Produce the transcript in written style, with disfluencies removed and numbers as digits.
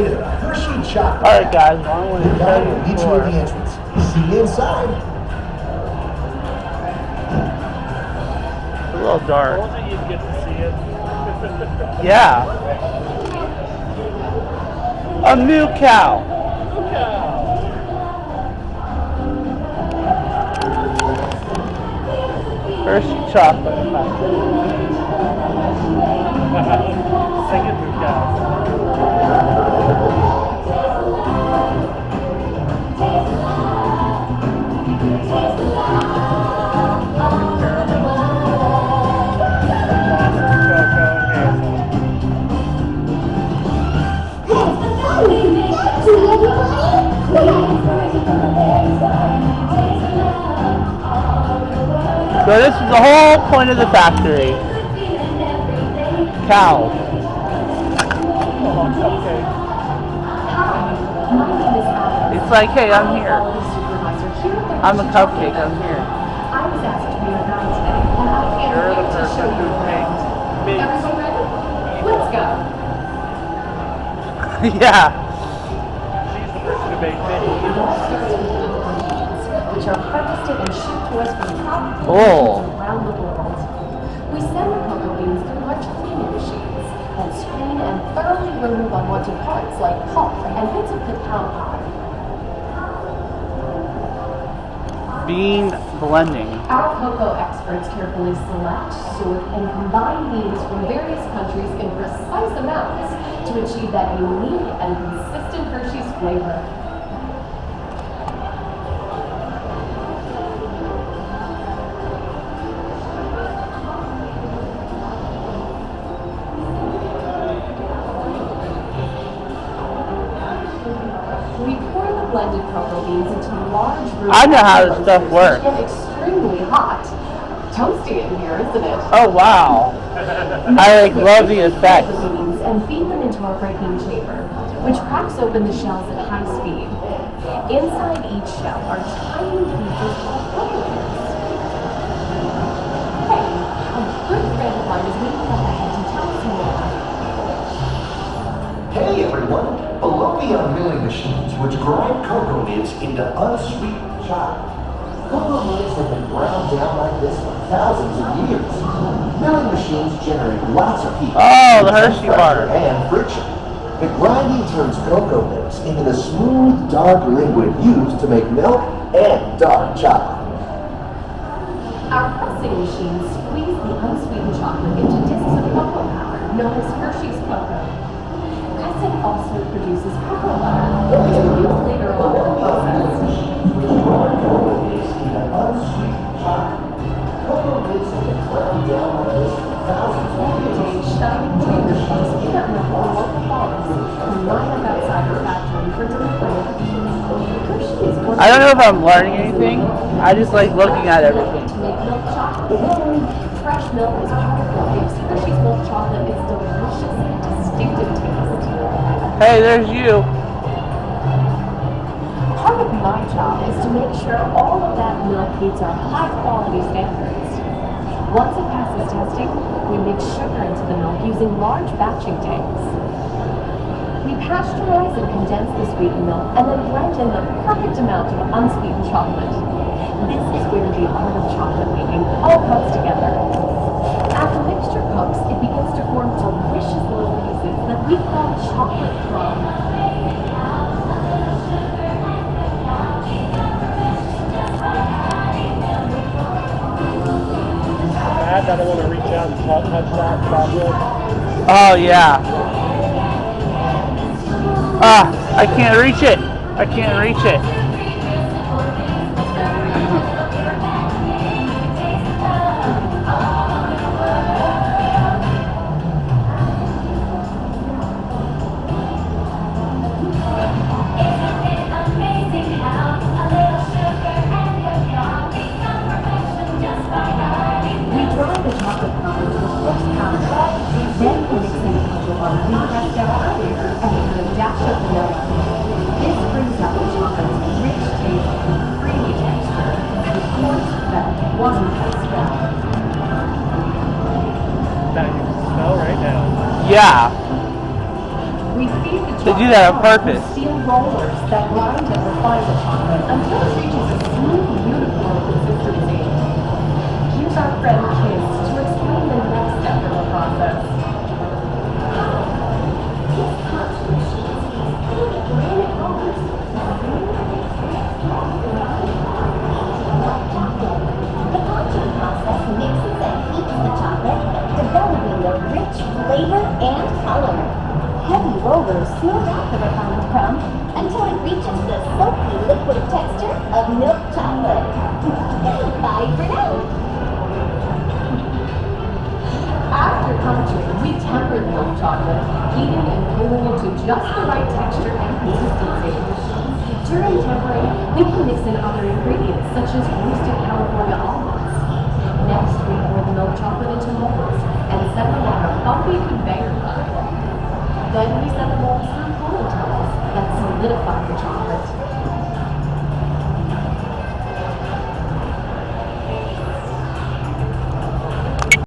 made of Hershey chocolate. Alright guys, well, I'm going to show you Meet you at the entrance. See you inside. It's a little dark. I told you you'd get to see it. Yeah. A moo cow. Hershey chocolate. Singing moo cows. So this is the whole point of the factory. Cows. It's like, hey, I'm here. I'm a cupcake, I'm here. I was asked to be your guide today, and I can't You're the wait to show person you who around. makes Everyone ready? Let's go. Yeah. She's the person who made me. Which are harvested and shipped to us from tropical Oh. regions around the world. We send the cocoa beans through large cleaning machines and screen and thoroughly remove unwanted parts like pulp and bits of cacao powder. Bean blending. Our cocoa experts carefully select, sort, and combine beans from various countries in precise amounts to achieve that unique and consistent Hershey's flavor. We pour the blended cocoa beans into large rooms. I know how this stuff works. Which get extremely hot. Toasty in here, isn't it? Oh wow. I like love the effect. The beans and feed them into our breaking chamber, which cracks open the shells at high speed. Inside each shell are tiny pieces of cocoa beans. Hey, a good friend of mine is waiting up ahead to tell us more about it. Hey everyone. Below me are milling machines which grind cocoa nibs into unsweetened chocolate. Cocoa nibs have been ground down like this for thousands of years. Milling machines generate lots of heat. Oh, the Hershey pressure bar. and friction. The grinding turns cocoa nibs into the smooth, dark liquid used to make milk and dark chocolate. Our pressing machines squeeze the unsweetened chocolate into discs of cocoa powder, known as Hershey's cocoa. Pressing also produces cocoa butter, which we use later on in the process. Shining chambers is picked up from local farms and line up outside our factory for delivery. Hershey is one I don't know if I'm learning anything. I just like looking at everything. to make milk chocolate. Fresh milk is part of what gives Hershey's milk chocolate its delicious and distinctive taste. Hey, there's you. Part of my job is to make sure all of that milk meets our high quality standards. Once it passes testing, we mix sugar into the milk using large batching tanks. We pasteurize and condense the sweetened milk and then blend in the perfect amount of unsweetened chocolate. This is where the art of chocolate making all comes together. As the mixture cooks, it begins to form delicious little pieces that we call chocolate crumbs. I don't want to reach out and touch that chocolate. Oh yeah. Ah, I can't reach it. I can't reach it. We dry the chocolate powder to a coarse powder. Then we mix in the cocoa butter we pressed out earlier and add a dash of vanilla. This brings out the chocolate They do that on purpose. Steel rollers that grind and refine the chocolate until it reaches a smooth, uniform consistency. Here's our friend Kiss to explain the next step in the process. Kiss punch machines use tiny granite rollers. The punching process mixes and heats the chocolate, developing the rich flavor and color. Heavy rollers smooth out the refined crumb until it reaches the silky liquid texture of milk chocolate. Bye for now. After punching, we temper the milk chocolate, heating and cooling it to just the right texture and consistency. During tempering, we can mix in other ingredients such as roasted California almonds. Next, we pour the milk chocolate into molds and set them on a bumpy conveyor belt. Then we set the molds through cooling tunnels that solidify the chocolate.